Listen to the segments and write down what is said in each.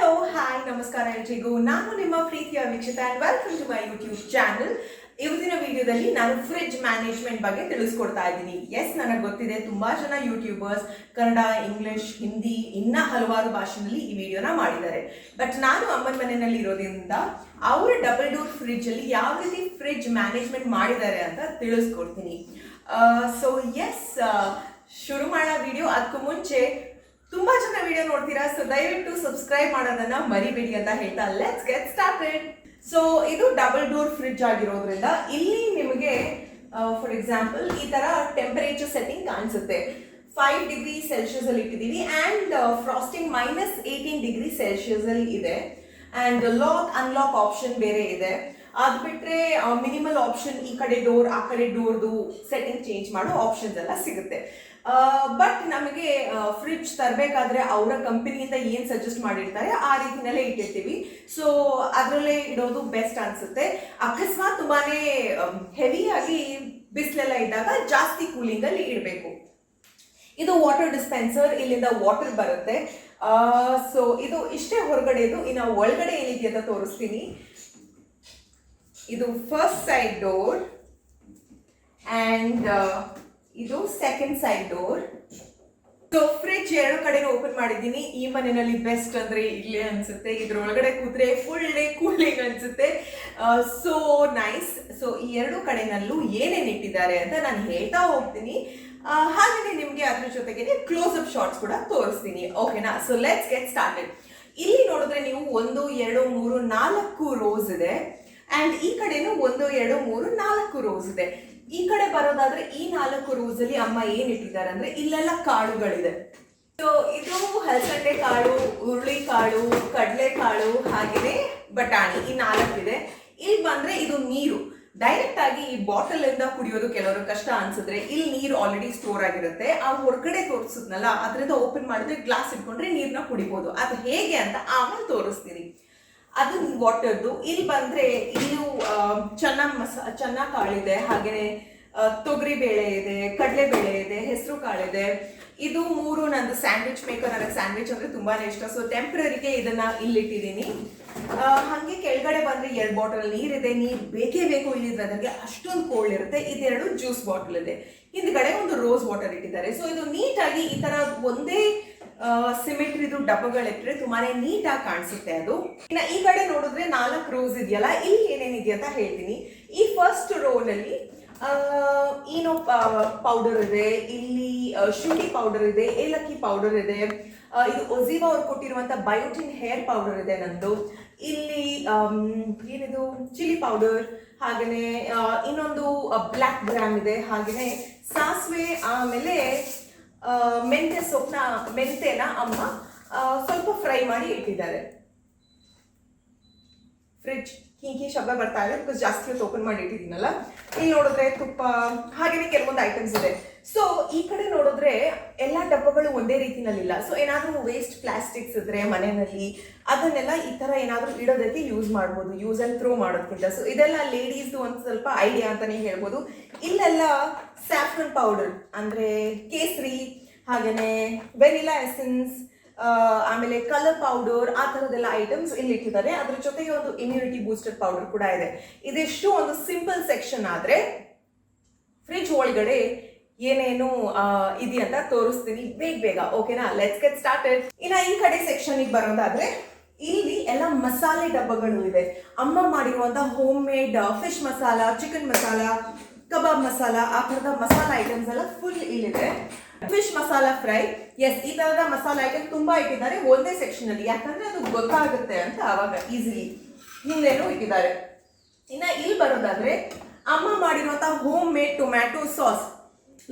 Hello hi ನಮಸ್ಕಾರ ಎಲ್ರಿಗೂ. ನಾನು ನಿಮ್ಮ ಪ್ರೀತಿಯ Vikshita and welcome to my YouTube channel. ಇವತ್ತಿನ ವಿಡಿಯೋದಲ್ಲಿ ನಾನು ಫ್ರಿಡ್ಜ್ ಮ್ಯಾನೇಜ್ಮೆಂಟ್ ಬಗ್ಗೆ ತಿಳಿಸ್ಕೊಡ್ತಾ ಇದ್ದೀನಿ. ಎಸ್, ನನಗೆ ಗೊತ್ತಿದೆ ತುಂಬಾ ಜನ ಯೂಟ್ಯೂಬರ್ಸ್ ಕನ್ನಡ, ಇಂಗ್ಲಿಷ್, ಹಿಂದಿ ಇನ್ನ ಹಲವಾರು ಭಾಷೆಯಲ್ಲಿ ಈ ವಿಡಿಯೋನ ಮಾಡಿದ್ದಾರೆ. ಬಟ್ ನಾನು ಅಮ್ಮನ ಮನೆಯಲ್ಲಿ ಇರೋದ್ರಿಂದ ಅವರ ಡಬಲ್ ಡೋರ್ ಫ್ರಿಡ್ಜ್ ಅಲ್ಲಿ ಯಾವ ರೀತಿ ಫ್ರಿಡ್ಜ್ ಮ್ಯಾನೇಜ್ಮೆಂಟ್ ಮಾಡಿದ್ದಾರೆ ಅಂತ ತಿಳಿಸ್ಕೊಡ್ತೀನಿ. ಸೊ ಎಸ್, ಶುರು ಮಾಡೋ ವಿಡಿಯೋ. ಅದಕ್ಕೂ ಮುಂಚೆ ತುಂಬಾ ಜನ ವಿಡಿಯೋ ನೋಡ್ತೀರಾ, ಸೊ ದಯವಿಟ್ಟು ಸಬ್ಸ್ಕ್ರೈಬ್ ಮಾಡೋದನ್ನ ಮರಿಬೇಡಿ ಅಂತ ಹೇಳ್ತಾ ಲೆಟ್ಸ್ ಗೆಟ್ ಸ್ಟಾರ್ಟೆಡ್. ಸೊ ಇದು ಡಬಲ್ ಡೋರ್ ಫ್ರಿಡ್ಜ್ ಆಗಿರೋದ್ರಿಂದ ಇಲ್ಲಿ ನಿಮಗೆ ಫಾರ್ ಎಕ್ಸಾಂಪಲ್ ಈ ತರ ಟೆಂಪರೇಚರ್ ಸೆಟ್ಟಿಂಗ್ ಕಾಣಿಸುತ್ತೆ. 5 ಡಿಗ್ರಿ ಸೆಲ್ಸಿಯಸ್ ಅಲ್ಲಿ ಇಟ್ಟಿದ್ದೀವಿ ಅಂಡ್ ಫ್ರಾಸ್ಟಿಂಗ್ -18 ಡಿಗ್ರಿ ಸೆಲ್ಸಿಯಸ್ ಅಲ್ಲಿ ಇದೆ. ಅಂಡ್ ಲಾಕ್ ಅನ್ಲಾಕ್ ಆಪ್ಷನ್ ಬೇರೆ ಇದೆ. ಅದು ಬಿಟ್ರೆ ಮಿನಿಮಲ್ ಆಪ್ಷನ್, ಈ ಕಡೆ ಡೋರ್ ಆ ಕಡೆ ಡೋರ್ದು ಸೆಟ್ಟಿಂಗ್ ಚೇಂಜ್ ಮಾಡೋ ಆಪ್ಷನ್ಸ್ ಎಲ್ಲ ಸಿಗುತ್ತೆ. ಬಟ್ ನಮಗೆ ಫ್ರಿಡ್ಜ್ ತರಬೇಕಾದ್ರೆ ಅವರ ಕಂಪನಿಯಿಂದ ಏನು ಸಜೆಸ್ಟ್ ಮಾಡಿರ್ತಾರೆ ಆ ರೀತಿನಲ್ಲೇ ಇಟ್ಟಿರ್ತೀವಿ. ಸೊ ಅದರಲ್ಲೇ ಇಡೋದು ಬೆಸ್ಟ್ ಅನ್ಸುತ್ತೆ. ಅಕಸ್ಮಾತ್ ತುಂಬಾನೇ ಹೆವಿಯಾಗಿ ಬಿಸಿಲೆಲ್ಲ ಇದ್ದಾಗ ಜಾಸ್ತಿ ಕೂಲಿಂಗ್ ಅಲ್ಲಿ ಇಡಬೇಕು. ಇದು ವಾಟರ್ ಡಿಸ್ಪೆನ್ಸರ್, ಇಲ್ಲಿಂದ ವಾಟರ್ ಬರುತ್ತೆ. ಸೊ ಇದು ಇಷ್ಟೇ ಹೊರಗಡೆದು. ಇನ್ನು ಒಳಗಡೆ ಏನಿದೆ ಅಂತ ತೋರಿಸ್ತೀನಿ. ಇದು ಫಸ್ಟ್ ಸೈಡ್ ಡೋರ್ ಅಂಡ್ ಇದು second side door. So fridge ಎರಡು ಕಡೆನೂ ಓಪನ್ ಮಾಡಿದ್ದೀನಿ. ಈ ಮನೆಯಲ್ಲಿ ಬೆಸ್ಟ್ ಅಂದ್ರೆ ಇಲ್ಲೇ ಅನ್ಸುತ್ತೆ. ಇದ್ರೊಳಗಡೆ ಕೂತ್ರೆ ಫುಲ್ ಡೇ ಕೂಲಿಂಗ್ ಅನ್ಸುತ್ತೆ. So nice. ಸೊ ಈ ಎರಡು ಕಡೆನಲ್ಲೂ ಏನೇನು ಇಟ್ಟಿದ್ದಾರೆ ಅಂತ ನಾನು ಹೇಳ್ತಾ ಹೋಗ್ತೀನಿ. ಹಾಗೆ ನಿಮ್ಗೆ ಅದ್ರ ಜೊತೆಗೆ ಕ್ಲೋಸ್ ಅಪ್ ಶಾಟ್ಸ್ ಕೂಡ ತೋರಿಸ್ತೀನಿ. ಓಕೆನಾ? So let's get started. ಇಲ್ಲಿ ನೋಡಿದ್ರೆ ನೀವು 1, 2, 3, 4 ರೋಸ್ ಇದೆ. ಅಂಡ್ ಈ ಕಡೆನೂ 1, 2, 3, 4 ರೋಸ್ ಇದೆ. ಈ ಕಡೆ ಬರೋದಾದ್ರೆ ಈ 4 ರೋಸ್ ಅಲ್ಲಿ ಅಮ್ಮ ಏನ್ ಇಟ್ಟಿದ್ದಾರೆ ಅಂದ್ರೆ ಇಲ್ಲೆಲ್ಲ ಕಾಳುಗಳಿದೆ. ಸೊ ಇದು ಹಲಸಂಡೆ ಕಾಳು, ಹುರುಳಿ ಕಾಳು, ಕಡಲೆ ಕಾಳು, ಹಾಗೆಯೇ ಬಟಾಣಿ, ಈ 4 ಇದೆ. ಇಲ್ಲಿ ಬಂದ್ರೆ ಇದು ನೀರು. ಡೈರೆಕ್ಟ್ ಆಗಿ ಈ ಬಾಟಲ್ ಇಂದ ಕುಡಿಯೋದು ಕೆಲವರು ಕಷ್ಟ ಅನ್ಸಿದ್ರೆ ಇಲ್ಲಿ ನೀರು ಆಲ್ರೆಡಿ ಸ್ಟೋರ್ ಆಗಿರುತ್ತೆ. ಆ ಹೊರಗಡೆ ತೋರಿಸಿದ್ನಲ್ಲ, ಅದರಿಂದ ಓಪನ್ ಮಾಡಿದ್ರೆ ಗ್ಲಾಸ್ ಇಟ್ಕೊಂಡ್ರೆ ನೀರ್ನ ಕುಡಿಬಹುದು. ಅದು ಹೇಗೆ ಅಂತ ಆಮೇಲೆ ತೋರಿಸ್ತೀನಿ. ಅದು ವಾಟರ್ದು. ಇಲ್ಲಿ ಬಂದ್ರೆ ಇಲ್ಲೂ ಚೆನ್ನ ಕಾಳಿದೆ, ಹಾಗೇನೆ ತೊಗರಿ ಬೇಳೆ ಇದೆ, ಕಡಲೆ ಬೇಳೆ ಇದೆ, ಹೆಸರು ಕಾಳಿದೆ. ಇದು 3 ನಂದು ಸ್ಯಾಂಡ್ವಿಚ್ ಮೇಕರ್. ನನಗೆ ಸ್ಯಾಂಡ್ವಿಚ್ ಅಂದ್ರೆ ತುಂಬಾನೇ ಇಷ್ಟ. ಸೊ ಟೆಂಪ್ರರಿಗೆ ಇದನ್ನ ಇಲ್ಲಿಟ್ಟಿದ್ದೀನಿ. ಹಾಗೆ ಕೆಳಗಡೆ ಬಂದ್ರೆ 2 ಬಾಟಲ್ ನೀರಿದೆ. ನೀರು ಬೇಕೇ ಬೇಕು ಇಲ್ಲಿದ್ರೆ, ಅದಕ್ಕೆ ಅಷ್ಟೊಂದು ಕೋಲ್ಡ್ ಇರುತ್ತೆ. ಇದೆರಡು ಜ್ಯೂಸ್ ಬಾಟಲ್ ಇದೆ. ಹಿಂದ್ಗಡೆ ಒಂದು ರೋಸ್ ವಾಟರ್ ಇಟ್ಟಿದ್ದಾರೆ. ಸೊ ಇದು ನೀಟಾಗಿ ಈ ತರ ಒಂದೇ ಸಿಮೆಟ್ರಿದು ಡಬ್ಬಗಳಿಟ್ರೆ ತುಂಬಾನೇ ನೀಟಾಗಿ ಕಾಣಿಸುತ್ತೆ ಅದು. ಇನ್ನು ಈ ಕಡೆ ನೋಡಿದ್ರೆ 4 ರೋಸ್ ಇದೆಯಲ್ಲ, ಇಲ್ಲಿ ಏನೇನಿದೆ ಅಂತ ಹೇಳ್ತೀನಿ. ಈ ಫಸ್ಟ್ ರೋನಲ್ಲಿ ಏನೋ ಪೌಡರ್ ಇದೆ, ಇಲ್ಲಿ ಶುಂಠಿ ಪೌಡರ್ ಇದೆ, ಏಲಕ್ಕಿ ಪೌಡರ್ ಇದೆ. ಇದು ಒಜಿವಾ ಅವ್ರು ಕೊಟ್ಟಿರುವಂತ ಬಯೋಟಿನ್ ಹೇರ್ ಪೌಡರ್ ಇದೆ ನಂದು. ಇಲ್ಲಿ ಏನಿದು ಚಿಲ್ಲಿ ಪೌಡರ್, ಹಾಗೇನೆ ಇನ್ನೊಂದು ಬ್ಲ್ಯಾಕ್ ಗ್ರಾಮ್ ಇದೆ, ಹಾಗೇನೆ ಸಾಸಿವೆ, ಆಮೇಲೆ ಮೆಂತೆನ ಅಮ್ಮ ಸ್ವಲ್ಪ ಫ್ರೈ ಮಾಡಿ ಇಟ್ಟಿದ್ದಾರೆ. ಫ್ರಿಡ್ಜ್ ಹೀಗೆ ಶಬ್ದ ಬರ್ತಾ ಇದೆ ಬಿಕಾಸ್ ಜಾಸ್ತಿ ಹೊತ್ತು ಓಪನ್ ಮಾಡಿ ಇಟ್ಟಿದ್ದೀನಲ್ಲ. ಇಲ್ಲಿ ನೋಡಿದ್ರೆ ತುಪ್ಪ, ಹಾಗೇನೆ ಕೆಲವೊಂದು ಐಟಮ್ಸ್ ಇದೆ. ಸೊ ಈ ಕಡೆ ನೋಡಿದ್ರೆ ಎಲ್ಲ ಡಬ್ಬಗಳು ಒಂದೇ ರೀತಿನಲ್ಲಿಲ್ಲ. ಸೊ ಏನಾದರೂ ವೇಸ್ಟ್ ಪ್ಲಾಸ್ಟಿಕ್ಸ್ ಇದ್ರೆ ಮನೆಯಲ್ಲಿ ಅದನ್ನೆಲ್ಲ ಈ ತರ ಏನಾದರೂ ಇಡೋದಕ್ಕೆ ಯೂಸ್ ಮಾಡ್ಬೋದು, ಯೂಸ್ ಅಂಡ್ ಥ್ರೋ ಮಾಡೋದಕ್ಕಿಂತ. ಸೊ ಇದೆಲ್ಲ ಲೇಡೀಸ್ದು ಒಂದು ಸ್ವಲ್ಪ ಐಡಿಯಾ ಅಂತಾನೆ ಹೇಳ್ಬೋದು. ಇಲ್ಲೆಲ್ಲ ಸ್ಯಾಫ್ರನ್ ಪೌಡರ್ ಅಂದ್ರೆ ಕೇಸರಿ, ಹಾಗೇನೆ ವೆನಿಲಾ ಎಸೆನ್ಸ್, ಆಮೇಲೆ ಕಲರ್ ಪೌಡರ್, ಆ ಥರದ್ದೆಲ್ಲ ಐಟಮ್ಸ್ ಇಲ್ಲಿ ಇಟ್ಟಿದ್ದಾರೆ. ಅದ್ರ ಜೊತೆಗೆ ಒಂದು ಇಮ್ಯುನಿಟಿ ಬೂಸ್ಟರ್ ಪೌಡರ್ ಕೂಡ ಇದೆ. ಇದಿಷ್ಟು ಒಂದು ಸಿಂಪಲ್ ಸೆಕ್ಷನ್. ಆದ್ರೆ ಫ್ರಿಡ್ಜ್ ಒಳಗಡೆ ಏನೇನು ಇದೆಯಂತ ತೋರಿಸ್ತೀನಿ ಬೇಗ. ಓಕೆನಾ? Let's get started. ಇನ್ನ ಈ ಕಡೆ ಸೆಕ್ಷನ್ ಬರೋದಾದ್ರೆ ಇಲ್ಲಿ ಎಲ್ಲ ಮಸಾಲೆ ಡಬ್ಬಗಳು ಇದೆ. ಅಮ್ಮ ಮಾಡಿರುವಂತ homemade fish masala, chicken masala, kebab masala, ಆ ಥರದ ಮಸಾಲ ಐಟಮ್ಸ್ ಎಲ್ಲ ಫುಲ್ ಇಲ್ಲಿದೆ. ಫಿಶ್ ಮಸಾಲ ಫ್ರೈ, ಎಸ್, ಈ ತರದ ಮಸಾಲ ಐಟಮ್ ತುಂಬಾ ಇಟ್ಟಿದ್ದಾರೆ ಒಂದೇ ಸೆಕ್ಷನ್ ಅಲ್ಲಿ. ಯಾಕಂದ್ರೆ ಅದು ಗೊತ್ತಾಗುತ್ತೆ ಅಂತ ಅವಾಗ ಈಸಿಲಿ ಹಿಂದೇನು ಇಟ್ಟಿದ್ದಾರೆ. ಇನ್ನ ಇಲ್ಲಿ ಬರೋದಾದ್ರೆ ಅಮ್ಮ ಮಾಡಿರುವಂತಹ homemade tomato sauce,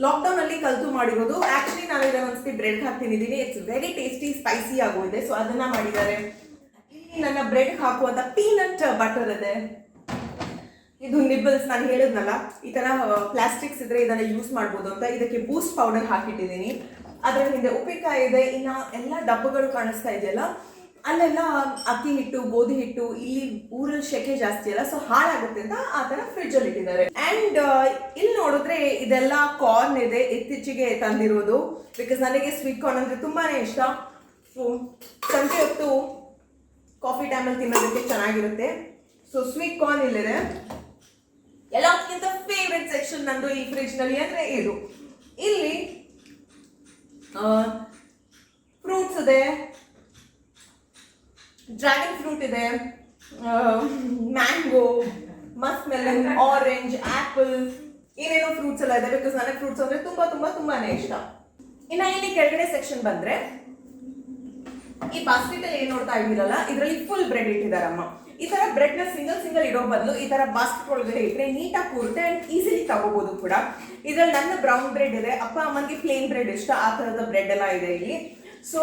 lockdown ಅಲ್ಲಿ ಕಲ್ತು ಮಾಡಿರೋದು. ಆಕ್ಚುಲಿ ನಾನು ಇದನ್ನ ಒಂದ್ಸತಿ ಬ್ರೆಡ್ ಹಾಕಿ ತಿಂದಿದ್ದೀನಿ. ಇಟ್ಸ್ ವೆರಿ ಟೇಸ್ಟಿ, ಸ್ಪೈಸಿ ಆಗೋಗಿದೆ. ಸೊ ಅದನ್ನ ಮಾಡಿದ್ದಾರೆ. ಇಲ್ಲಿ ನನ್ನ ಬ್ರೆಡ್ ಹಾಕುವಂತ ಪೀನಟ್ ಬಟರ್ ಇದೆ. ಇದು ನಿಬ್ಬಲ್ಸ್, ನಾನು ಹೇಳಿದ್ನಲ್ಲ ಈ ತರ ಪ್ಲಾಸ್ಟಿಕ್ಸ್ ಇದ್ರೆ ಇದನ್ನ ಯೂಸ್ ಮಾಡ್ಬೋದು ಅಂತ. ಇದಕ್ಕೆ ಬೂಸ್ಟ್ ಪೌಡರ್ ಹಾಕಿಟ್ಟಿದ್ದೀನಿ. ಅದರ ಹಿಂದೆ ಉಪ್ಪಿನಕಾಯಿ ಇದೆ. ಇನ್ನ ಎಲ್ಲ ಡಬ್ಬಗಳು ಕಾಣಿಸ್ತಾ ಇದೆಯಲ್ಲ, ಅಲ್ಲೆಲ್ಲ ಅಕ್ಕಿ ಹಿಟ್ಟು, ಗೋಧಿ ಹಿಟ್ಟು. ಇಲ್ಲಿ ಊರಲ್ಲಿ ಸೆಕೆ ಜಾಸ್ತಿ ಅಲ್ಲ, ಸೊ ಹಾಳಾಗುತ್ತೆ ಅಂತ ಆ ತರ ಫ್ರಿಡ್ಜ್ ಅಲ್ಲಿ ಇಟ್ಟಿದ್ದಾರೆ. ಅಂಡ್ ಇಲ್ಲಿ ನೋಡಿದ್ರೆ ಇದೆಲ್ಲ ಕಾರ್ನ್ ಇದೆ, ಇತ್ತೀಚೆಗೆ ತಂದಿರೋದು. ಬಿಕಾಸ್ ನನಗೆ ಸ್ವೀಟ್ ಕಾರ್ನ್ ಅಂದ್ರೆ ತುಂಬಾನೇ ಇಷ್ಟ. ಸೊ ಸಂಜೆ ಹೊತ್ತು ಕಾಫಿ ಟೈಮಲ್ಲಿ ತಿನ್ನೋದಕ್ಕೆ ಚೆನ್ನಾಗಿರುತ್ತೆ. ಸೊ ಸ್ವೀಟ್ ಕಾರ್ನ್ ಇಲ್ಲಿದೆ. ಎಲ್ಲಕ್ಕಿಂತ ಫೇವ್ರೆಟ್ ಸೆಕ್ಷನ್ ನಂದು ಈ ಫ್ರಿಜ್ ನಲ್ಲಿ ಅಂದ್ರೆ ಇದು. ಇಲ್ಲಿ ಫ್ರೂಟ್ಸ್ ಇದೆ, ಡ್ರ್ಯಾಗನ್ ಫ್ರೂಟ್ ಇದೆ, mango, Musk melon, orange, apple, ಏನೇನೋ ಫ್ರೂಟ್ಸ್ ಎಲ್ಲ ಇದೆ. ಬಿಕಾಸ್ ನನಗೆ ಫ್ರೂಟ್ಸ್ ಅಂದ್ರೆ ತುಂಬಾನೇ ಇಷ್ಟ. ಇನ್ನ ಇಲ್ಲಿ ಕೆಳಗಡೆ ಸೆಕ್ಷನ್ ಬಂದ್ರೆ ಈ ಬಾಸ್ಕೆಟ್ ಅಲ್ಲಿ ಏನ್ ನೋಡ್ತಾ ಇದ್ದೀರಲ್ಲ, ಇದರಲ್ಲಿ ಫುಲ್ ಬ್ರೆಡ್ ಇಟ್ಟಿದಾರಮ್ಮ. ಈ ತರ ಬ್ರೆಡ್ ನ ಸಿಂಗಲ್ ಇಡೋ ಬದಲು ಈ ತರ ಬಾಸ್ಕೆಟ್ ಒಳಗಡೆ ಇಟ್ರೆ ನೀಟಾಗಿ ಕೂರುತ್ತೆ ಅಂಡ್ ಈಸಿಲಿ ತಗೋಬಹುದು ಕೂಡ. ಇದ್ರಲ್ಲಿ ನನ್ನ ಬ್ರೌನ್ ಬ್ರೆಡ್ ಇದೆ, ಅಪ್ಪ ಅಮ್ಮನಿಗೆ ಪ್ಲೇನ್ ಬ್ರೆಡ್ ಇಷ್ಟ, ಆ ತರದ ಬ್ರೆಡ್ ಎಲ್ಲ ಇದೆ ಇಲ್ಲಿ. ಸೊ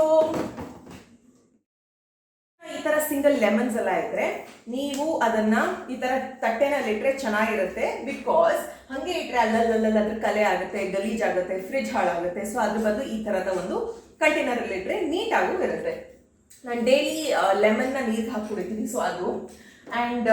ಈ ತರ ಸಿಂಗಲ್ ಲೆಮನ್ಸ್ ಎಲ್ಲ ಇದ್ರೆ ನೀವು ಅದನ್ನ ಈ ತರ ತಟ್ಟೆನಲ್ಲಿ ಇಟ್ರೆ ಚೆನ್ನಾಗಿರುತ್ತೆ. ಬಿಕಾಸ್ ಹಂಗೆ ಇಟ್ರೆ ಅಲ್ಲಲ್ಲ ಅದ್ರ ಕಲೆ ಆಗುತ್ತೆ, ಗಲೀಜ್ ಆಗುತ್ತೆ, ಫ್ರಿಜ್ ಹಾಳಾಗುತ್ತೆ. ಸೊ ಅದ್ರ ಬದಲು ಈ ತರದ ಒಂದು ಕಂಟೈನರ್ ಅಲ್ಲಿ ಇಟ್ರೆ ನೀಟಾಗೂ ಇರುತ್ತೆ. ನಾನು ಡೈಲಿ ಲೆಮನ್ನ ನೀರು ಹಾಕಿ ಕುಡಿತೀನಿ. ಸೊ ಅದು ಆ್ಯಂಡ್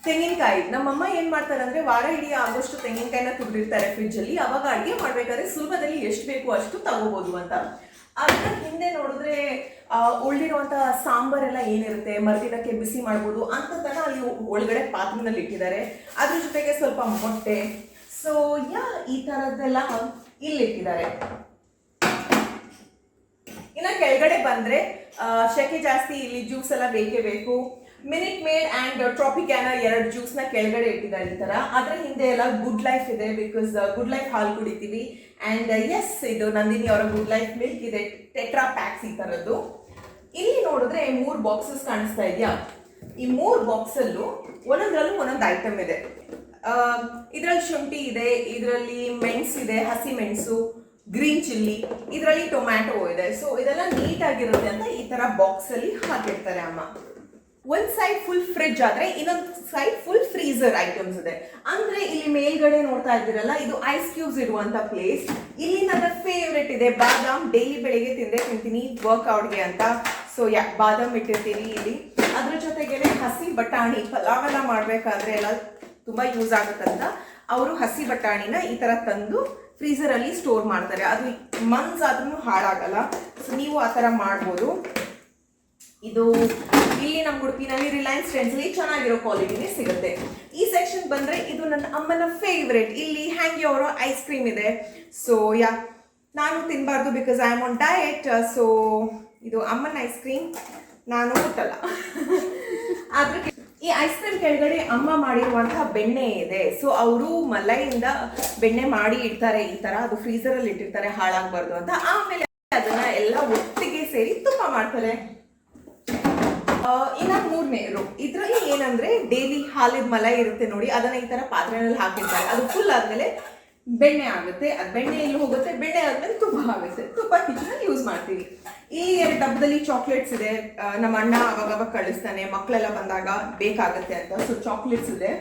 ತೆಂಗಿನಕಾಯಿ ನಮ್ಮಮ್ಮ ಏನ್ ಮಾಡ್ತಾರೆ ಅಂದ್ರೆ ವಾರ ಇಡೀ ಆಗೋಷ್ಟು ತೆಂಗಿನಕಾಯಿನ ತುರಿದಿರ್ತಾರೆ ಫ್ರಿಜ್ ಅಲ್ಲಿ. ಅವಾಗ ಅಡುಗೆ ಮಾಡ್ಬೇಕಾದ್ರೆ ಸುಲಭದಲ್ಲಿ ಎಷ್ಟು ಬೇಕು ಅಷ್ಟು ತಗೋಬಹುದು ಅಂತ. ಅದನ್ನ ಹಿಂದೆ ನೋಡಿದ್ರೆ ಉಳಿದಿರುವಂತಹ ಸಾಂಬಾರೆಲ್ಲ ಏನಿರುತ್ತೆ ಮರುದಿನಕ್ಕೆ ಬಿಸಿ ಮಾಡ್ಬೋದು ಅಂತದನ್ನ ಅಲ್ಲಿ ಒಳಗಡೆ ಪಾತ್ರೆನಲ್ಲಿ ಇಟ್ಟಿದ್ದಾರೆ. ಅದ್ರ ಜೊತೆಗೆ ಸ್ವಲ್ಪ ಮೊಟ್ಟೆ. ಸೊ ಈ ತರದ್ದೆಲ್ಲ ಇಲ್ಲಿಟ್ಟಿದ್ದಾರೆ. ಇನ್ನ ಕೆಳಗಡೆ ಬಂದ್ರೆ ಶೆಕೆ ಜಾಸ್ತಿ, ಇಲ್ಲಿ ಜ್ಯೂಸ್ ಎಲ್ಲ ಬೇಕೇ ಬೇಕು. ಮಿನಿಟ್ ಮೇಡ್ ಅಂಡ್ ಟ್ರಾಪಿಕ್ಯಾನ 2 ಜ್ಯೂಸ್ ನ ಕೆಳಗಡೆ ಇಟ್ಟಿದ್ದಾರೆ ಈ ತರ. ಅದ್ರ ಹಿಂದೆ ಎಲ್ಲ ಗುಡ್ ಲೈಫ್ ಇದೆ, ಬಿಕಾಸ್ ಗುಡ್ ಲೈಫ್ ಹಾಲು ಕುಡಿತೀವಿ. ಅಂಡ್ ಎಸ್, ಇದು ನಂದಿನಿ ಅವರ ಗುಡ್ ಲೈಫ್ ಮಿಲ್ಕ್ ಇದೆ, ಟೆಟ್ರಾ ಪ್ಯಾಕ್ಸ್ ಈ ತರದ್ದು. ಇಲ್ಲಿ ನೋಡಿದ್ರೆ 3 ಬಾಕ್ಸಸ್ ಕಾಣಿಸ್ತಾ ಇದೆಯಾ? ಈ 3 ಬಾಕ್ಸ್ ಅಲ್ಲೂ ಒಂದೊಂದ್ರಲ್ಲೂ ಒಂದೊಂದು ಐಟಮ್ ಇದೆ. ಇದರಲ್ಲಿ ಶುಂಠಿ ಇದೆ, ಇದರಲ್ಲಿ ಮೆಣಸು ಇದೆ, ಹಸಿ ಮೆಣಸು, ಗ್ರೀನ್ ಚಿಲ್ಲಿ, ಇದರಲ್ಲಿ ಟೊಮ್ಯಾಟೊ ಇದೆ. ಸೊ ಇದೆಲ್ಲ ನೀಟ್ ಆಗಿರುತ್ತೆ ಅಂತ ಈ ತರ ಬಾಕ್ಸ್ ಅಲ್ಲಿ ಹಾಕಿರ್ತಾರೆ ಅಮ್ಮ. ಒಂದ್ ಸೈಡ್ ಫುಲ್ ಫ್ರಿಡ್ಜ್ ಆದ್ರೆ ಇನ್ನೊಂದು ಸೈಡ್ ಫುಲ್ ಫ್ರೀಸರ್ ಐಟಮ್ಸ್ ಇದೆ. ಅಂದ್ರೆ ಇಲ್ಲಿ ಮೇಲ್ಗಡೆ ನೋಡ್ತಾ ಇದ್ದೀರಲ್ಲ, ಇದು ಐಸ್ ಕ್ಯೂಬ್ಸ್ ಇರುವಂತ ಪ್ಲೇಸ್. ಇಲ್ಲಿ ನನ್ನ ಫೇವ್ರೆಟ್ ಇದೆ ಬಾದಾಮ್. ಡೈಲಿ ಬೆಳಿಗ್ಗೆ ತಿಂತೀನಿ ವರ್ಕ್ಔಟ್ಗೆ ಅಂತ. ಸೊ ಬಾದಾಮ್ ಇಟ್ಟಿರ್ತೀನಿ ಇಲ್ಲಿ. ಅದ್ರ ಜೊತೆಗೇನೆ ಹಸಿ ಬಟಾಣಿ, ಪಲಾವ್ ಎಲ್ಲ ಮಾಡ್ಬೇಕಾದ್ರೆ ಎಲ್ಲ ತುಂಬಾ ಯೂಸ್ ಆಗುತ್ತಂತ ಅವರು ಹಸಿ ಬಟಾಣಿನ ಈ ತರ ತಂದು ಫ್ರೀಸರ್ ಅಲ್ಲಿ ಸ್ಟೋರ್ ಮಾಡ್ತಾರೆ. ಅದು ಮಂತ್ಸ್ ಆದ್ರೂ ಹಾಳಾಗಲ್ಲ. ಸೊ ನೀವು ಆ ತರ ಮಾಡ್ಬೋದು. ಇದು ಇಲ್ಲಿ ನಮ್ಮ ಉಡುಪಿನಲ್ಲಿ ರಿಲಯನ್ಸ್ ಟ್ರೆಂಡ್ಸ್ ಅಲ್ಲಿ ಚೆನ್ನಾಗಿರೋ ಕ್ವಾಲಿಟಿನೇ ಸಿಗುತ್ತೆ. ಈ ಸೆಕ್ಷನ್ ಬಂದ್ರೆ ಇದು ನನ್ನ ಅಮ್ಮನ ಫೇವ್ರೆಟ್. ಇಲ್ಲಿ ಹ್ಯಾಂಗಿ ಅವರ ಐಸ್ ಕ್ರೀಮ್ ಇದೆ. ಸೊ ನಾನು ತಿನ್ಬಾರ್ದು because I am on diet. So ಇದು ಅಮ್ಮನ ಐಸ್ ಕ್ರೀಮ್, ನಾನು ಮುಟ್ಟಲ್ಲ. ಆದ್ರೆ ಈ ಐಸ್ ಕ್ರೀಮ್ ಕೆಳಗಡೆ ಅಮ್ಮ ಮಾಡಿರುವಂತಹ ಬೆಣ್ಣೆ ಇದೆ. ಸೊ ಅವರು ಮಲೈಯಿಂದ ಬೆಣ್ಣೆ ಮಾಡಿ ಇಡ್ತಾರೆ ಈ ತರ. ಅದು ಫ್ರೀಸರ್ ಅಲ್ಲಿ ಇಟ್ಟಿರ್ತಾರೆ ಹಾಳಾಗಬಾರ್ದು ಅಂತ. ಆಮೇಲೆ ಅದನ್ನ ಎಲ್ಲ ಒಟ್ಟಿಗೆ ಸೇರಿ ತುಪ್ಪ ಮಾಡ್ತಾರೆ. ಇನ್ನ 3ನೇದು ಇದ್ರಲ್ಲಿ ಏನಂದ್ರೆ ಡೈಲಿ ಹಾಲಿನ ಮಲೈ ಇರುತ್ತೆ ನೋಡಿ, ಅದನ್ನ ಈ ತರ ಪಾತ್ರೆನಲ್ಲಿ ಹಾಕಿರ್ತಾರೆ. ಅದು ಫುಲ್ ಆದ್ಮೇಲೆ ಬೆಣ್ಣೆ ಆಗುತ್ತೆ. ಅದು ಬೆಣ್ಣೆ ಎಲ್ಲಿ ಹೋಗುತ್ತೆ, ಬೆಣ್ಣೆ ಆದ್ಮೇಲೆ ತುಪ್ಪ ಆಗುತ್ತೆ. ತುಪ್ಪ ಕಿಚನ್ ಯೂಸ್ ಮಾಡ್ತೀವಿ. ಈ 2 ಡಬ್ಬದಲ್ಲಿ ಚಾಕ್ಲೇಟ್ಸ್ ಇದೆ. ನಮ್ಮ ಅಣ್ಣ ಅವಾಗ ಕಳಿಸ್ತಾನೆ ಮಕ್ಕಳೆಲ್ಲ ಬಂದಾಗ ಬೇಕಾಗುತ್ತೆ ಅಂತ. ಸೊ ಚಾಕ್ಲೇಟ್ಸ್ ಇದೆ.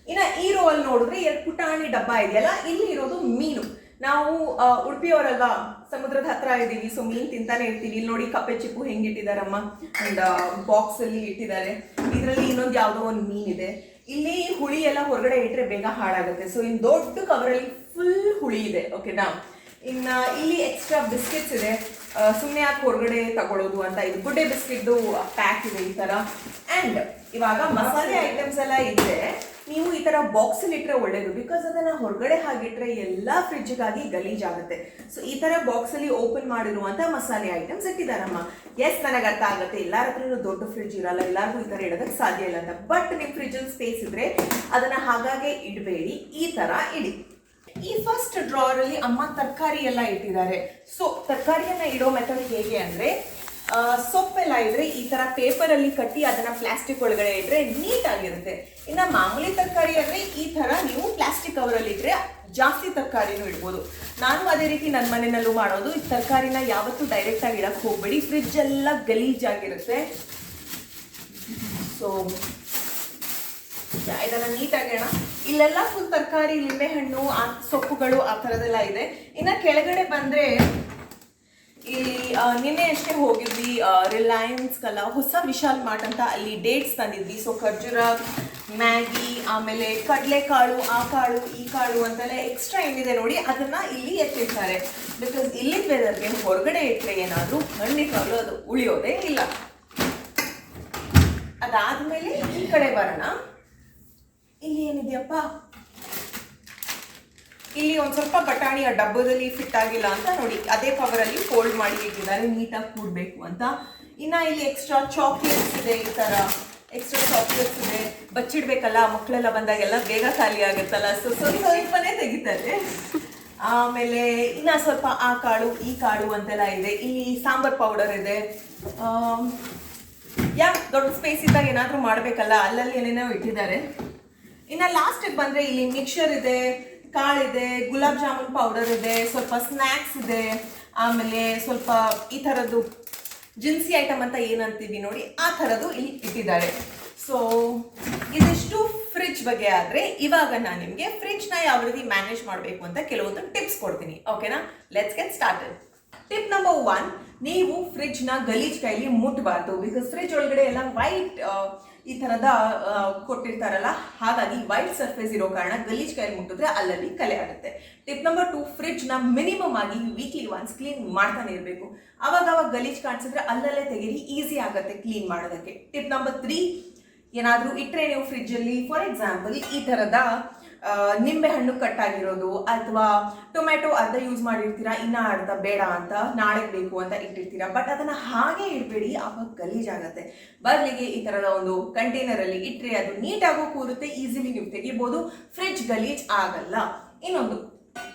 ಇನ್ನ ಈ ರೋ ಅಲ್ಲಿ ನೋಡಿದ್ರೆ 2 ಪುಟಾಣಿ ಡಬ್ಬ ಇದೆಯಲ್ಲ, ಇಲ್ಲಿ ಇರೋದು ಮೀನು. ನಾವು ಉಡುಪಿಯವರಲ್ವಾ, ಸಮುದ್ರದ ಹತ್ರ ಇದ್ದೀವಿ. ಸೊ ಮೀನು ತಿಂತಾನೆ ಇರ್ತೀವಿ. ಇಲ್ಲಿ ನೋಡಿ ಕಪ್ಪೆ ಚಿಪ್ಪು ಹೆಂಗಿಟ್ಟಿದಾರಮ್ಮ, ಒಂದು ಬಾಕ್ಸ್ ಅಲ್ಲಿ ಇಟ್ಟಿದ್ದಾರೆ. ಇದರಲ್ಲಿ ಇನ್ನೊಂದು ಯಾವುದೋ ಒಂದು ಮೀನಿದೆ. ಇಲ್ಲಿ ಹುಳಿ ಎಲ್ಲ ಹೊರಗಡೆ ಇಟ್ರೆ ಬೇಗ ಹಾಳಾಗುತ್ತೆ. ಸೊ ಇನ್ನು ದೊಡ್ಡ ಕವರಲ್ಲಿ ಫುಲ್ ಹುಳಿ ಇದೆ. ಓಕೆನಾ? ಇನ್ನ ಇಲ್ಲಿ ಎಕ್ಸ್ಟ್ರಾ ಬಿಸ್ಕೆಟ್ಸ್ ಇದೆ. ಸುಮ್ಮನೆ ಯಾಕೆ ಹೊರಗಡೆ ತಗೊಳ್ಳೋದು ಅಂತ ಇದು ಗುಡ್ಡೆ ಬಿಸ್ಕೆಟ್ದು ಪ್ಯಾಕ್ ಇದೆ ಈ ತರ. ಅಂಡ್ ಇವಾಗ ಮಸಾಲೆ ಐಟಮ್ಸ್ ಎಲ್ಲ ಇದೆ. ನೀವು ಈ ತರ ಬಾಕ್ಸ್ ಅಲ್ಲಿ ಇಟ್ರೆ ಒಳ್ಳೇದು, ಬಿಕಾಸ್ ಅದನ್ನ ಹೊರಗಡೆ ಹಾಗಿಟ್ರೆ ಎಲ್ಲಾ ಫ್ರಿಡ್ಜ್ಗಾಗಿ ಗಲೀಜ್ ಆಗುತ್ತೆ. ಸೊ ಈ ತರ ಬಾಕ್ಸ್ ಅಲ್ಲಿ ಓಪನ್ ಮಾಡಿರುವಂತ ಮಸಾಲೆ ಐಟಮ್ಸ್ ಇಟ್ಟಿದಾರಮ್ಮ. ಎಸ್, ನನಗೆ ಅರ್ಥ ಆಗುತ್ತೆ, ಎಲ್ಲಾರ ಹತ್ರನೂ ದೊಡ್ಡ ಫ್ರಿಡ್ಜ್ ಇರಲ್ಲ, ಎಲ್ಲಾರ್ಗೂ ಈ ತರ ಇಡೋದಕ್ಕೆ ಸಾಧ್ಯ ಇಲ್ಲ ಅಂತ. ಬಟ್ ನಿಮ್ ಫ್ರಿಡ್ಜ್ ಅಲ್ಲಿ ಸ್ಪೇಸ್ ಇದ್ರೆ ಅದನ್ನ ಹಾಗಾಗಿ ಇಡಬೇಡಿ, ಈ ತರ ಇಡಿ. ಈ ಫಸ್ಟ್ ಡ್ರಾವರ್ ಅಲ್ಲಿ ಅಮ್ಮ ತರಕಾರಿ ಎಲ್ಲ ಇಟ್ಟಿದ್ದಾರೆ. ಸೊ ತರಕಾರಿಯನ್ನ ಇಡೋ ಮೆಥಡ್ ಹೇಗೆ ಅಂದ್ರೆ, ಸೊಪ್ಪೆಲ್ಲ ಇದ್ರೆ ಈ ತರ ಪೇಪರ್ ಅಲ್ಲಿ ಕಟ್ಟಿ ಅದನ್ನ ಪ್ಲಾಸ್ಟಿಕ್ ಒಳಗಡೆ ಇಟ್ರೆ ನೀಟ್ ಆಗಿರುತ್ತೆ. ಇನ್ನ ಮಾಮೂಲಿ ತರಕಾರಿ ಅಂದ್ರೆ ಈ ತರ ನೀವು ಪ್ಲಾಸ್ಟಿಕ್ ಕವರ್ ಅಲ್ಲಿ ಇಟ್ರೆ ಜಾಸ್ತಿ ತರಕಾರಿನೂ ಇಡ್ಬೋದು. ನಾನು ಅದೇ ರೀತಿ ನನ್ನ ಮನೆಯಲ್ಲೂ ಮಾಡೋದು. ಈ ತರಕಾರಿನ ಯಾವತ್ತೂ ಡೈರೆಕ್ಟ್ ಆಗಿ ಇಡಕ್ ಹೋಗ್ಬೇಡಿ, ಫ್ರಿಡ್ಜ್ ಎಲ್ಲ ಗಲೀಜಾಗಿರುತ್ತೆ. ಸೊ ಇದನ್ನ ನೀಟಾಗಿ ಇಡೋಣ. ಇಲ್ಲೆಲ್ಲ ಫುಲ್ ತರಕಾರಿ, ಲಿಂಬೆಹಣ್ಣು, ಸೊಪ್ಪುಗಳು ಆ ಥರದೆಲ್ಲ ಇದೆ. ಇನ್ನು ಕೆಳಗಡೆ ಬಂದರೆ ಇಲ್ಲಿ ನಿನ್ನೆ ಅಷ್ಟೇ ಹೋಗಿದ್ವಿ ರಿಲಯನ್ಸ್ಗೆಲ್ಲ, ಹೊಸ ವಿಶಾಲ್ ಮಾರ್ಟ್ ಅಂತ, ಅಲ್ಲಿ ಡೇಟ್ಸ್ ತಂದಿದ್ವಿ. ಸೊ ಖರ್ಜೂರ, ಮ್ಯಾಗಿ, ಆಮೇಲೆ ಕಡಲೆಕಾಳು, ಆ ಕಾಳು ಈ ಕಾಳು ಅಂತೆಲ್ಲ ಎಕ್ಸ್ಟ್ರಾ ಏನಿದೆ ನೋಡಿ ಅದನ್ನ ಇಲ್ಲಿ ಎತ್ತಿರ್ತಾರೆ. ಬಿಕಾಸ್ ಇಲ್ಲಿನ ವೆದರ್ಗೆ ಹೊರಗಡೆ ಇಟ್ಟರೆ ಏನಾದರೂ ಖಂಡಿತವಾಗ್ಲೂ ಅದು ಉಳಿಯೋದೇ ಇಲ್ಲ. ಅದಾದಮೇಲೆ ಈ ಕಡೆ ಬರೋಣ. ಇಲ್ಲಿ ಏನಿದೆಯಪ್ಪ, ಇಲ್ಲಿ ಒಂದು ಸ್ವಲ್ಪ ಬಟಾಣಿ ಆ ಡಬ್ಬದಲ್ಲಿ ಫಿಟ್ ಆಗಿಲ್ಲ ಅಂತ ನೋಡಿ, ಅದೇ ಕವರಲ್ಲಿ ಫೋಲ್ಡ್ ಮಾಡಿ ಇಟ್ಟಿದ್ದಾರೆ ನೀಟಾಗಿ ಕೂಡಬೇಕು ಅಂತ. ಇನ್ನು ಇಲ್ಲಿ ಎಕ್ಸ್ಟ್ರಾ ಚಾಕ್ಲೇಟ್ಸ್ ಇದೆ, ಈ ಥರ ಎಕ್ಸ್ಟ್ರಾ ಚಾಕ್ಲೇಟ್ಸ್ ಇದೆ. ಬಚ್ಚಿಡ್ಬೇಕಲ್ಲ, ಮಕ್ಕಳೆಲ್ಲ ಬಂದಾಗೆಲ್ಲ ಬೇಗ ಖಾಲಿ ಆಗುತ್ತಲ್ಲ, ಸೊ ಸ್ವಲ್ಪನೇ ತೆಗಿತಾರೆ. ಆಮೇಲೆ ಇನ್ನು ಸ್ವಲ್ಪ ಆ ಕಾಳು ಈ ಕಾಳು ಅಂತೆಲ್ಲ ಇದೆ. ಇಲ್ಲಿ ಸಾಂಬಾರ್ ಪೌಡರ್ ಇದೆ. ದೊಡ್ಡ ಸ್ಪೇಸ್ ಇದ್ದಾಗ ಏನಾದರೂ ಮಾಡಬೇಕಲ್ಲ, ಅಲ್ಲಲ್ಲಿ ಏನೇನೋ ಇಟ್ಟಿದ್ದಾರೆ. ಇನ್ನು ಲಾಸ್ಟಿಗೆ ಬಂದರೆ ಇಲ್ಲಿ ಮಿಕ್ಸರ್ ಇದೆ, ಕಾಳಿದೆ, ಗುಲಾಬ್ ಜಾಮೂನ್ ಪೌಡರ್ ಇದೆ, ಸ್ವಲ್ಪ ಸ್ನ್ಯಾಕ್ಸ್ ಇದೆ, ಆಮೇಲೆ ಸ್ವಲ್ಪ ಈ ಥರದ್ದು ಜಿನ್ಸಿ ಐಟಮ್ ಅಂತ ಏನಂತೀವಿ ನೋಡಿ, ಆ ಥರದ್ದು ಇಲ್ಲಿ ಇಟ್ಟಿದ್ದಾರೆ. ಸೊ ಇದಿಷ್ಟು ಫ್ರಿಡ್ಜ್ ಬಗ್ಗೆ ಆದರೆ ಇವಾಗ ನಾನು ನಿಮಗೆ ಫ್ರಿಡ್ಜ್ನ ಯಾವ ರೀತಿ ಮ್ಯಾನೇಜ್ ಮಾಡಬೇಕು ಅಂತ ಕೆಲವೊಂದು ಟಿಪ್ಸ್ ಕೊಡ್ತೀನಿ. ಓಕೆನಾ, let's get started. Tip number 1, ನೀವು ಫ್ರಿಡ್ಜ್ನ ಗಲೀಜ್ ಕೈಲಿ ಮುಟ್ಟಬಾರ್ದು. ಬಿಕಾಸ್ ಫ್ರಿಡ್ಜ್ ಒಳಗಡೆ ಎಲ್ಲ ವೈಟ್ ಈ ಥರದ ಕೊಟ್ಟಿರ್ತಾರಲ್ಲ, ಹಾಗಾಗಿ ವೈಟ್ ಸರ್ಫೇಸ್ ಇರೋ ಕಾರಣ ಗಲೀಜ್ ಕೈಲಿ ಮುಟ್ಟಿದ್ರೆ ಅಲ್ಲಲ್ಲಿ ಕಲೆ ಆಗುತ್ತೆ. ಟಿಪ್ ನಂಬರ್ 2, ಫ್ರಿಡ್ಜ್ನ ಮಿನಿಮಮ್ ಆಗಿ ವೀಕ್ಲಿ ಒನ್ಸ್ ಕ್ಲೀನ್ ಮಾಡ್ತಾನೆ ಇರಬೇಕು. ಅವಾಗ ಗಲೀಜ್ ಕಾಣಿಸಿದ್ರೆ ಅಲ್ಲಲ್ಲೇ ತೆಗೀರಿ, ಈಸಿ ಆಗುತ್ತೆ ಕ್ಲೀನ್ ಮಾಡೋದಕ್ಕೆ. ಟಿಪ್ ನಂಬರ್ 3, ಏನಾದರೂ ಇಟ್ಟರೆ ನೀವು ಫ್ರಿಡ್ಜಲ್ಲಿ, ಫಾರ್ ಎಕ್ಸಾಂಪಲ್ ಈ ಥರದ ನಿಂಬೆ ಹಣ್ಣು ಕಟ್ಟಾಗಿರೋದು ಅಥವಾ ಟೊಮೆಟೊ ಅರ್ಧ ಯೂಸ್ ಮಾಡಿರ್ತೀರಾ, ಇನ್ನೂ ಅರ್ಧ ಬೇಡ ಅಂತ ನಾಳೆಗೆ ಬೇಕು ಅಂತ ಇಟ್ಟಿರ್ತೀರಾ, ಬಟ್ ಅದನ್ನು ಹಾಗೆ ಇಡಬೇಡಿ, ಆವಾಗ ಗಲೀಜಾಗತ್ತೆ. ಬದಲಿಗೆ ಈ ಥರದ ಒಂದು ಕಂಟೈನರಲ್ಲಿ ಇಟ್ಟರೆ ಅದು ನೀಟಾಗೂ ಕೂರುತ್ತೆ, ಈಸಿಲಿ ನೀವು ತೆಗಿಬೋದು, ಫ್ರಿಡ್ಜ್ ಗಲೀಜ್ ಆಗಲ್ಲ. ಇನ್ನೊಂದು,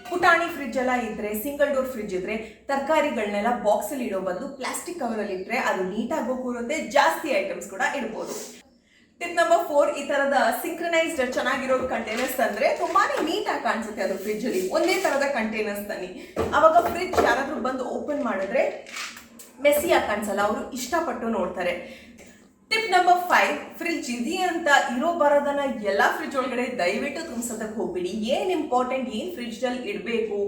ಪುಟಾಣಿ ಫ್ರಿಡ್ಜ್ ಎಲ್ಲ ಇದ್ರೆ, ಸಿಂಗಲ್ ಡೋರ್ ಫ್ರಿಡ್ಜ್ ಇದ್ರೆ ತರಕಾರಿಗಳನ್ನೆಲ್ಲ ಬಾಕ್ಸಲ್ಲಿ ಇಡೋ ಬದಲು ಪ್ಲಾಸ್ಟಿಕ್ ಕವರಲ್ಲಿ ಇಟ್ಟರೆ ಅದು ನೀಟಾಗೂ ಕೂರುತ್ತೆ, ಜಾಸ್ತಿ ಐಟಮ್ಸ್ ಕೂಡ ಇಡ್ಬೋದು. ಟಿಪ್ ನಂಬರ್ 4, ಈ ತರದ ಸಿಂಕ್ರನೈಸ್ಡ್ ಚೆನ್ನಾಗಿರೋ ಕಂಟೈನರ್ಸ್ ತಂದ್ರೆ ತುಂಬಾನೇ ನೀಟಾಗಿ ಕಾಣಿಸುತ್ತೆ ಅದು ಫ್ರಿಡ್ಜ್ ಅಲ್ಲಿ. ಒಂದೇ ತರದ ಕಂಟೈನರ್ಸ್ ತನ್ನಿ, ಅವಾಗ ಫ್ರಿಡ್ಜ್ ಯಾರಾದ್ರೂ ಬಂದು ಓಪನ್ ಮಾಡಿದ್ರೆ ಮೆಸ್ಸಿಯಾಗಿ ಕಾಣಿಸಲ್ಲ, ಅವರು ಇಷ್ಟಪಟ್ಟು ನೋಡ್ತಾರೆ. ಟಿಪ್ ನಂಬರ್ 5, ಫ್ರಿಡ್ಜ್ ಇದೆ ಅಂತ ಇರೋ ಬರೋದನ್ನ ಎಲ್ಲ ಫ್ರಿಡ್ಜ್ ಒಳಗಡೆ ದಯವಿಟ್ಟು ತುಂಬಿಸೋದಕ್ಕೆ ಹೋಗ್ಬೇಡಿ. ಏನ್ ಇಂಪಾರ್ಟೆಂಟ್, ಏನ್ ಫ್ರಿಡ್ಜ್ ಅಲ್ಲಿ ಇಡಬೇಕು,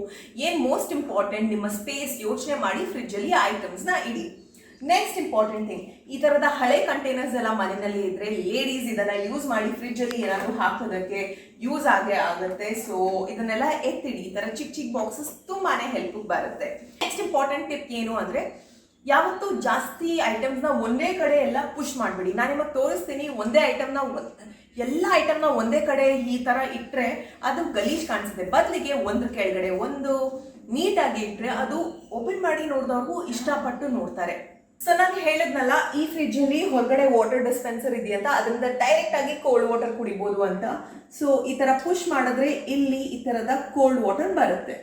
ಏನ್ ಮೋಸ್ಟ್ ಇಂಪಾರ್ಟೆಂಟ್, ನಿಮ್ಮ ಸ್ಪೇಸ್ ಯೋಚನೆ ಮಾಡಿ ಫ್ರಿಡ್ಜ್ ಅಲ್ಲಿ ಐಟಮ್ಸ್ನ ಇಡಿ. ನೆಕ್ಸ್ಟ್ ಇಂಪಾರ್ಟೆಂಟ್ ಥಿಂಗ್, ಈ ಥರದ ಹಳೆ ಕಂಟೈನರ್ಸ್ ಎಲ್ಲ ಮನೆಯಲ್ಲಿ ಇದ್ರೆ ಲೇಡೀಸ್ ಇದನ್ನ ಯೂಸ್ ಮಾಡಿ ಫ್ರಿಡ್ಜಲ್ಲಿ ಏನಾದರೂ ಹಾಕೋದಕ್ಕೆ ಯೂಸ್ ಆಗೇ ಆಗುತ್ತೆ. ಸೊ ಇದನ್ನೆಲ್ಲ ಎತ್ತಿಡಿ, ಈ ಥರ ಚಿಕ್ಕ ಚಿಕ್ಕ ಬಾಕ್ಸಸ್ ತುಂಬಾನೇ ಹೆಲ್ಪ್ ಬರುತ್ತೆ. ನೆಕ್ಸ್ಟ್ ಇಂಪಾರ್ಟೆಂಟ್ ಟಿಪ್ ಏನು ಅಂದರೆ, ಯಾವತ್ತೂ ಜಾಸ್ತಿ ಐಟಮ್ಸ್ನ ಒಂದೇ ಕಡೆ ಎಲ್ಲ ಪುಷ್ ಮಾಡಬೇಡಿ. ನಾನು ನಿಮಗೆ ತೋರಿಸ್ತೀನಿ, ಒಂದೇ ಎಲ್ಲ ಐಟಮ್ನ ಒಂದೇ ಕಡೆ ಈ ಥರ ಇಟ್ಟರೆ ಅದು ಗಲೀಜ್ ಕಾಣಿಸುತ್ತೆ. ಬದಲಿಗೆ ಒಂದು ಕೆಳಗಡೆ ಒಂದು ನೀಟಾಗಿ ಇಟ್ಟರೆ ಅದು ಓಪನ್ ಮಾಡಿ ನೋಡಿದವ್ರಿಗೂ ಇಷ್ಟಪಟ್ಟು ನೋಡ್ತಾರೆ. ಸೊ ನಾನು ಹೇಳಿದ್ನಲ್ಲ, ಈ ಫ್ರಿಡ್ಜ್ ಅಲ್ಲಿ ಹೊರಗಡೆ ವಾಟರ್ ಡಿಸ್ಪೆನ್ಸರ್ ಇದೆಯಂತ, ಅದರಿಂದ ಡೈರೆಕ್ಟ್ ಆಗಿ ಕೋಲ್ಡ್ ವಾಟರ್ ಕುಡಿಬೋದು ಅಂತ. ಸೊ ಈ ತರ ಪುಷ್ ಮಾಡಿದ್ರೆ ಇಲ್ಲಿ ಈ ತರದ ಕೋಲ್ಡ್ ವಾಟರ್ ಬರುತ್ತೆ.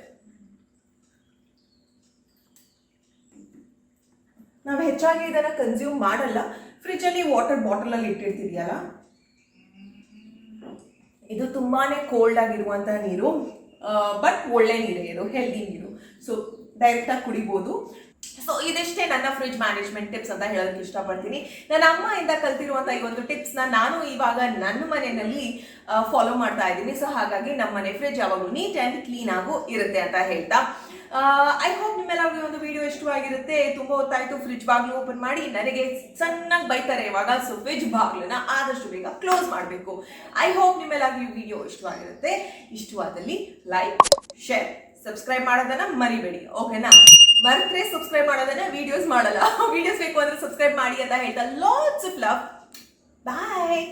ನಾವು ಹೆಚ್ಚಾಗಿ ಇದನ್ನ ಕನ್ಸ್ಯೂಮ್ ಮಾಡಲ್ಲ. ಫ್ರಿಡ್ಜ್ ಅಲ್ಲಿ ವಾಟರ್ ಬಾಟಲ್ ಅಲ್ಲಿ ಇಟ್ಟಿರ್ತೀವಿಯಲ್ಲ, ಇದು ತುಂಬಾನೇ ಕೋಲ್ಡ್ ಆಗಿರುವಂತ ನೀರು, ಬಟ್ ಒಳ್ಳೆ ನೀರೇ, ಇದು ಹೆಲ್ದಿ ನೀರು. ಸೊ ಡೈರೆಕ್ಟ್ ಆಗಿ ಕುಡಿಬೋದು. ಸೊ ಇದಿಷ್ಟೇ ನನ್ನ ಫ್ರಿಡ್ಜ್ ಮ್ಯಾನೇಜ್ಮೆಂಟ್ ಟಿಪ್ಸ್ ಅಂತ ಹೇಳೋದಕ್ಕೆ ಇಷ್ಟಪಡ್ತೀನಿ. ನನ್ನ ಅಮ್ಮಯಿಂದ ಕಲ್ತಿರುವಂಥ ಈ ಒಂದು ಟಿಪ್ಸ್ನ ನಾನು ಇವಾಗ ನನ್ನ ಮನೆಯಲ್ಲಿ ಫಾಲೋ ಮಾಡ್ತಾ ಇದ್ದೀನಿ. ಸೊ ಹಾಗಾಗಿ ನಮ್ಮ ಮನೆ ಫ್ರಿಡ್ಜ್ ಯಾವಾಗಲೂ ನೀಟ್ ಆ್ಯಂಡ್ ಕ್ಲೀನ್ ಆಗು ಇರುತ್ತೆ ಅಂತ ಹೇಳ್ತಾ, ಐ ಹೋಪ್ ನಿಮ್ಮೆಲ್ಲರಿಗೂ ಒಂದು ವಿಡಿಯೋ ಇಷ್ಟವಾಗಿರುತ್ತೆ. ತುಂಬ ಹೊತ್ತಾಯಿತು ಫ್ರಿಡ್ಜ್ ಬಾಗಿಲು ಓಪನ್ ಮಾಡಿ, ನನಗೆ ಚೆನ್ನಾಗಿ ಬೈತಾರೆ ಇವಾಗ. ಸೊ ಫ್ರಿಡ್ಜ್ ಬಾಗಿಲನ್ನ ಆದಷ್ಟು ಬೇಗ ಕ್ಲೋಸ್ ಮಾಡಬೇಕು. ಐ ಹೋಪ್ ನಿಮ್ಮೆಲ್ಲರಿಗೂ ಈ ವಿಡಿಯೋ ಇಷ್ಟವಾಗಿರುತ್ತೆ. ಇಷ್ಟವಾದಲ್ಲಿ ಲೈಕ್, ಶೇರ್, ಸಬ್ಸ್ಕ್ರೈಬ್ ಮಾಡೋದನ್ನ ಮರಿಬೇಡಿ. ಓಕೆನಾ? ಮರೆತರೆ ಸಬ್ಸ್ಕ್ರೈಬ್ ಮಾಡೋದನ್ನ ವಿಡಿಯೋಸ್ ಮಾಡಲ್ಲ. ವಿಡಿಯೋಸ್ ಬೇಕು ಅಂದ್ರೆ ಸಬ್ಸ್ಕ್ರೈಬ್ ಮಾಡಿ ಅಂತ ಹೇಳ್ತಾ, ಲಾಟ್ಸ್ ಆಫ್ ಲವ್. ಬಾಯ್.